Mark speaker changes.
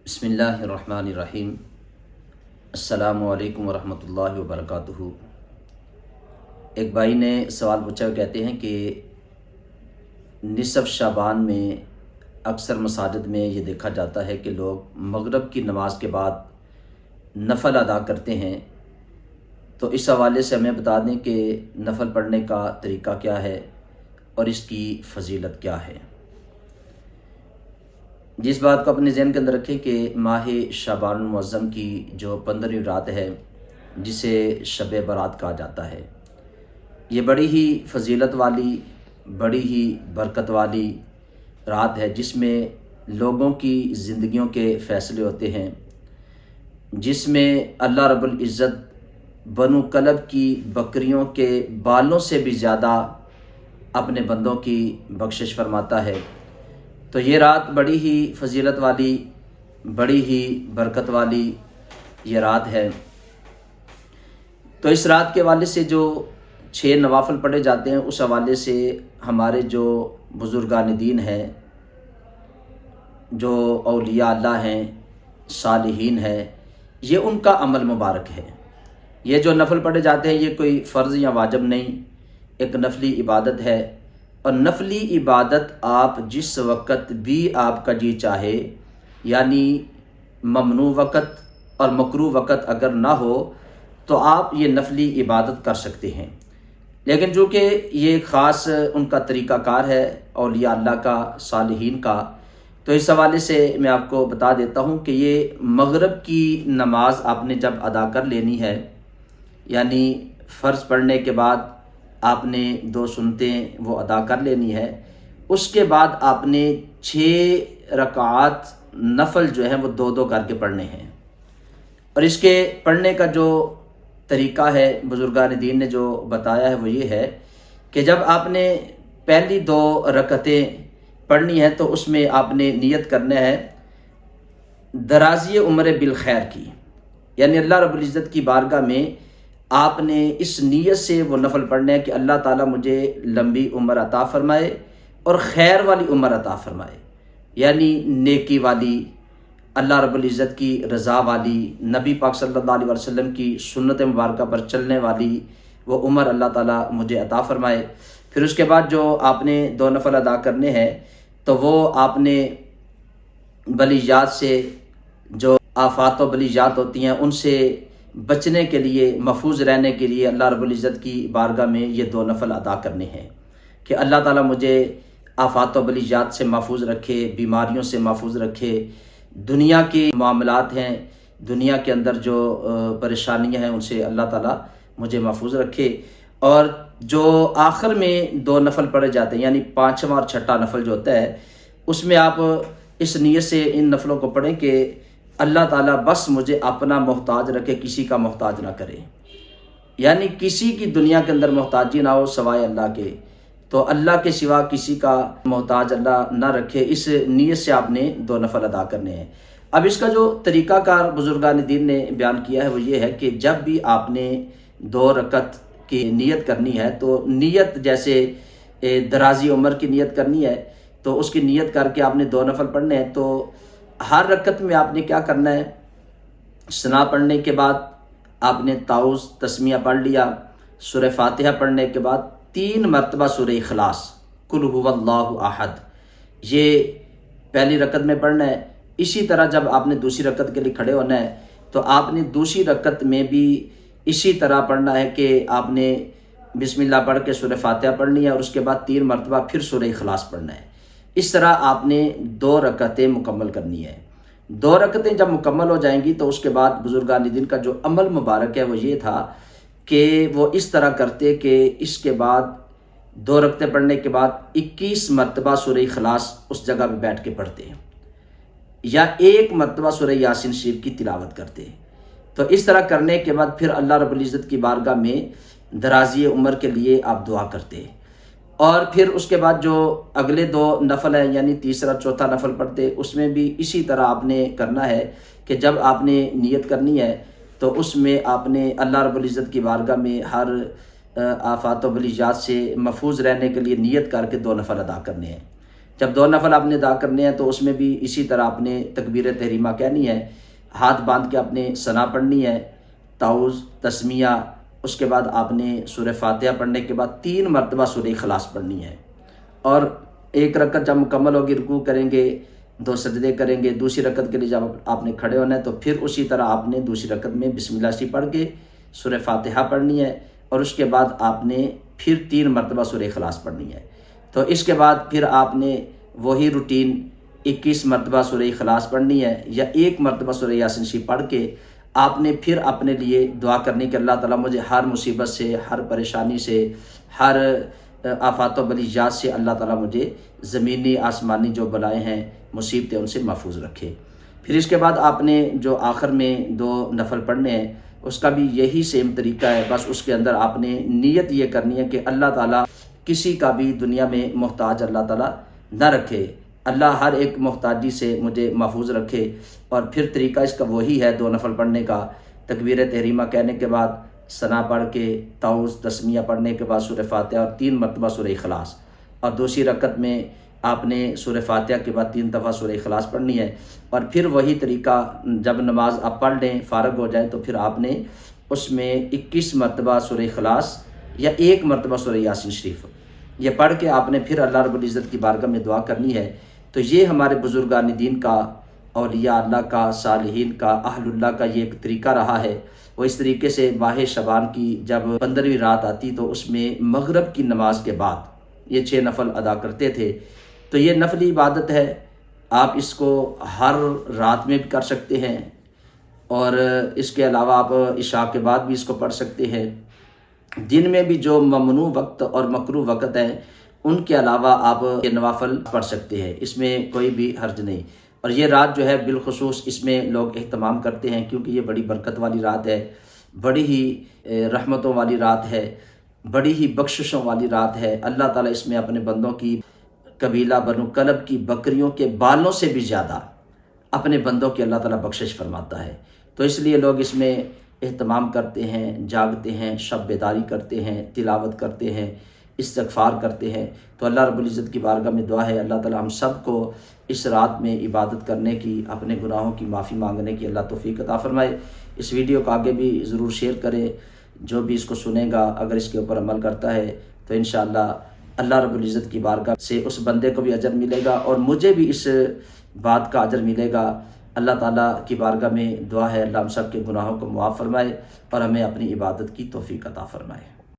Speaker 1: بسم اللہ الرحمن الرحیم۔ السلام علیکم ورحمۃ اللہ وبرکاتہ۔ ایک بھائی نے سوال پوچھا، وہ کہتے ہیں کہ نصف شعبان میں اکثر مساجد میں یہ دیکھا جاتا ہے کہ لوگ مغرب کی نماز کے بعد نفل ادا کرتے ہیں، تو اس حوالے سے ہمیں بتا دیں کہ نفل پڑھنے کا طریقہ کیا ہے اور اس کی فضیلت کیا ہے۔ جس بات کو اپنے ذہن کے اندر رکھیں کہ ماہ شعبان المعظم کی جو 15ویں رات ہے، جسے شب برات کہا جاتا ہے، یہ بڑی ہی فضیلت والی، بڑی ہی برکت والی رات ہے، جس میں لوگوں کی زندگیوں کے فیصلے ہوتے ہیں، جس میں اللہ رب العزت بنو کلب کی بکریوں کے بالوں سے بھی زیادہ اپنے بندوں کی بخشش فرماتا ہے۔ تو یہ رات بڑی ہی فضیلت والی، بڑی ہی برکت والی یہ رات ہے۔ تو اس رات کے حوالے سے جو 6 نوافل پڑھے جاتے ہیں، اس حوالے سے ہمارے جو بزرگان دین ہیں، جو اولیاء اللہ ہیں، صالحین ہیں، یہ ان کا عمل مبارک ہے۔ یہ جو نفل پڑھے جاتے ہیں، یہ کوئی فرض یا واجب نہیں، ایک نفلی عبادت ہے، اور نفلی عبادت آپ جس وقت بھی آپ کا جی چاہے، یعنی ممنوع وقت اور مکروہ وقت اگر نہ ہو تو آپ یہ نفلی عبادت کر سکتے ہیں۔ لیکن چونکہ یہ خاص ان کا طریقہ کار ہے اولیاء اللہ کا، صالحین کا، تو اس حوالے سے میں آپ کو بتا دیتا ہوں کہ یہ مغرب کی نماز آپ نے جب ادا کر لینی ہے، یعنی فرض پڑھنے کے بعد آپ نے 2 سنتیں وہ ادا کر لینی ہے، اس کے بعد آپ نے 6 رکعات نفل جو ہیں وہ 2 کر کے پڑھنے ہیں۔ اور اس کے پڑھنے کا جو طریقہ ہے بزرگان دین نے جو بتایا ہے وہ یہ ہے کہ جب آپ نے پہلی 2 رکعتیں پڑھنی ہیں تو اس میں آپ نے نیت کرنا ہے درازی عمر بالخیر کی، یعنی اللہ رب العزت کی بارگاہ میں آپ نے اس نیت سے وہ نفل پڑھنا ہے کہ اللہ تعالیٰ مجھے لمبی عمر عطا فرمائے اور خیر والی عمر عطا فرمائے، یعنی نیکی والی، اللہ رب العزت کی رضا والی، نبی پاک صلی اللہ علیہ وسلم کی سنت مبارکہ پر چلنے والی وہ عمر اللہ تعالیٰ مجھے عطا فرمائے۔ پھر اس کے بعد جو آپ نے 2 نفل ادا کرنے ہیں، تو وہ آپ نے بلیجات سے، جو آفات و بلیجات ہوتی ہیں ان سے بچنے کے لیے، محفوظ رہنے کے لیے اللہ رب العزت کی بارگاہ میں یہ 2 نفل ادا کرنے ہیں کہ اللہ تعالیٰ مجھے آفات و بلیجات سے محفوظ رکھے، بیماریوں سے محفوظ رکھے، دنیا کے معاملات ہیں، دنیا کے اندر جو پریشانیاں ہیں ان سے اللہ تعالیٰ مجھے محفوظ رکھے۔ اور جو آخر میں 2 نفل پڑھے جاتے ہیں، یعنی 5واں اور 6واں نفل جو ہوتا ہے، اس میں آپ اس نیت سے ان نفلوں کو پڑھیں کہ اللہ تعالیٰ بس مجھے اپنا محتاج رکھے، کسی کا محتاج نہ کرے، یعنی کسی کی دنیا کے اندر محتاجی نہ ہو سوائے اللہ کے، تو اللہ کے سوا کسی کا محتاج اللہ نہ رکھے۔ اس نیت سے آپ نے 2 نفل ادا کرنے ہیں۔ اب اس کا جو طریقہ کار بزرگان دین نے بیان کیا ہے وہ یہ ہے کہ جب بھی آپ نے 2 رکعت کی نیت کرنی ہے، تو نیت جیسے درازی عمر کی نیت کرنی ہے، تو اس کی نیت کر کے آپ نے 2 نفل پڑھنے ہیں۔ تو ہر رکعت میں آپ نے کیا کرنا ہے، ثنا پڑھنے کے بعد آپ نے تعوذ تسمیہ پڑھ لیا، سورہ فاتحہ پڑھنے کے بعد 3 مرتبہ سورہ اخلاص، قل هو اللہ احد، یہ پہلی رکعت میں پڑھنا ہے۔ اسی طرح جب آپ نے دوسری رکعت کے لیے کھڑے ہونا ہے تو آپ نے دوسری رکعت میں بھی اسی طرح پڑھنا ہے کہ آپ نے بسم اللہ پڑھ کے سورہ فاتحہ پڑھنی ہے، اور اس کے بعد 3 مرتبہ پھر سورہ اخلاص پڑھنا ہے۔ اس طرح آپ نے 2 رکعتیں مکمل کرنی ہے۔ 2 رکعتیں جب مکمل ہو جائیں گی تو اس کے بعد بزرگان دین کا جو عمل مبارک ہے وہ یہ تھا کہ وہ اس طرح کرتے کہ اس کے بعد 2 رکعتیں پڑھنے کے بعد 21 مرتبہ سورہ اخلاص اس جگہ پہ بیٹھ کے پڑھتے ہیں، یا 1 مرتبہ سورہ یاسین شریف کی تلاوت کرتے ہیں۔ تو اس طرح کرنے کے بعد پھر اللہ رب العزت کی بارگاہ میں درازی عمر کے لیے آپ دعا کرتے ہیں، اور پھر اس کے بعد جو اگلے 2 نفل ہیں، یعنی تیسرا 4تھا نفل پڑھتے، اس میں بھی اسی طرح آپ نے کرنا ہے کہ جب آپ نے نیت کرنی ہے تو اس میں آپ نے اللہ رب العزت کی بارگاہ میں ہر آفات و بلیجات سے محفوظ رہنے کے لیے نیت کر کے 2 نفل ادا کرنے ہیں۔ جب 2 نفل آپ نے ادا کرنے ہیں تو اس میں بھی اسی طرح آپ نے تکبیر تحریمہ کہنی ہے، ہاتھ باندھ کے آپ نے ثنا پڑھنی ہے، تعوذ، تسمیہ، اس کے بعد آپ نے سورہ فاتحہ پڑھنے کے بعد 3 مرتبہ سورہ اخلاص پڑھنی ہے، اور 1 رکعت جب مکمل ہوگی رکوع کریں گے، 2 سجدے کریں گے، دوسری رکعت کے لیے جب آپ نے کھڑے ہونا ہے تو پھر اسی طرح آپ نے دوسری رکعت میں بسم اللہ سی پڑھ کے سورہ فاتحہ پڑھنی ہے، اور اس کے بعد آپ نے پھر 3 مرتبہ سورہ اخلاص پڑھنی ہے۔ تو اس کے بعد پھر آپ نے وہی روٹین 21 مرتبہ سورہ اخلاص پڑھنی ہے، یا 1 مرتبہ سورہ یاسین شریف پڑھ کے آپ نے پھر اپنے لیے دعا کرنی کہ اللہ تعالیٰ مجھے ہر مصیبت سے، ہر پریشانی سے، ہر آفات و بلیجات سے اللہ تعالیٰ مجھے زمینی آسمانی جو بلائیں ہیں، مصیبتیں، ان سے محفوظ رکھے۔ پھر اس کے بعد آپ نے جو آخر میں 2 نفل پڑھنے ہیں اس کا بھی یہی سیم طریقہ ہے، بس اس کے اندر آپ نے نیت یہ کرنی ہے کہ اللہ تعالیٰ کسی کا بھی دنیا میں محتاج اللہ تعالیٰ نہ رکھے، اللہ ہر ایک محتاجی سے مجھے محفوظ رکھے۔ اور پھر طریقہ اس کا وہی ہے 2 نفل پڑھنے کا، تکبیر تحریمہ کہنے کے بعد ثنا پڑھ کے، تعوذ، تسمیہ پڑھنے کے بعد سورہ فاتحہ اور 3 مرتبہ سورہ اخلاص، اور دوسری رکعت میں آپ نے سورہ فاتحہ کے بعد 3 دفعہ سورہ اخلاص پڑھنی ہے، اور پھر وہی طریقہ جب نماز آپ پڑھ لیں، فارغ ہو جائیں، تو پھر آپ نے اس میں 21 مرتبہ سورہ اخلاص یا 1 مرتبہ سورہ یاسین شریف یہ پڑھ کے آپ نے پھر اللہ رب العزت کی بارگاہ میں دعا کرنی ہے۔ تو یہ ہمارے بزرگان دین کا، اولیاء اللہ کا، صالحین کا، اہل اللہ کا یہ ایک طریقہ رہا ہے۔ وہ اس طریقے سے ماہ شعبان کی جب 15ویں رات آتی تو اس میں مغرب کی نماز کے بعد یہ 6 نفل ادا کرتے تھے۔ تو یہ نفلی عبادت ہے، آپ اس کو ہر رات میں بھی کر سکتے ہیں، اور اس کے علاوہ آپ عشاء کے بعد بھی اس کو پڑھ سکتے ہیں۔ دن میں بھی جو ممنوع وقت اور مکروہ وقت ہیں ان کے علاوہ آپ یہ نوافل پڑھ سکتے ہیں، اس میں کوئی بھی حرج نہیں۔ اور یہ رات جو ہے بالخصوص اس میں لوگ اہتمام کرتے ہیں کیونکہ یہ بڑی برکت والی رات ہے، بڑی ہی رحمتوں والی رات ہے، بڑی ہی بخششوں والی رات ہے۔ اللہ تعالیٰ اس میں اپنے بندوں کی، قبیلہ بنو کلب کی بکریوں کے بالوں سے بھی زیادہ اپنے بندوں کی اللہ تعالیٰ بخشش فرماتا ہے۔ تو اس لیے لوگ اس میں اہتمام کرتے ہیں، جاگتے ہیں، شب بیداری کرتے ہیں، تلاوت کرتے ہیں، استغفار کرتے ہیں۔ تو اللہ رب العزت کی بارگاہ میں دعا ہے اللہ تعالیٰ ہم سب کو اس رات میں عبادت کرنے کی، اپنے گناہوں کی معافی مانگنے کی اللہ توفیق عطا فرمائے۔ اس ویڈیو کو آگے بھی ضرور شیئر کریں، جو بھی اس کو سنے گا اگر اس کے اوپر عمل کرتا ہے تو انشاءاللہ اللہ رب العزت کی بارگاہ سے اس بندے کو بھی اجر ملے گا اور مجھے بھی اس بات کا اجر ملے گا۔ اللہ تعالیٰ کی بارگاہ میں دعا ہے اللہ ہم سب کے گناہوں کو معاف فرمائے اور ہمیں اپنی عبادت کی توفیق عطا فرمائے۔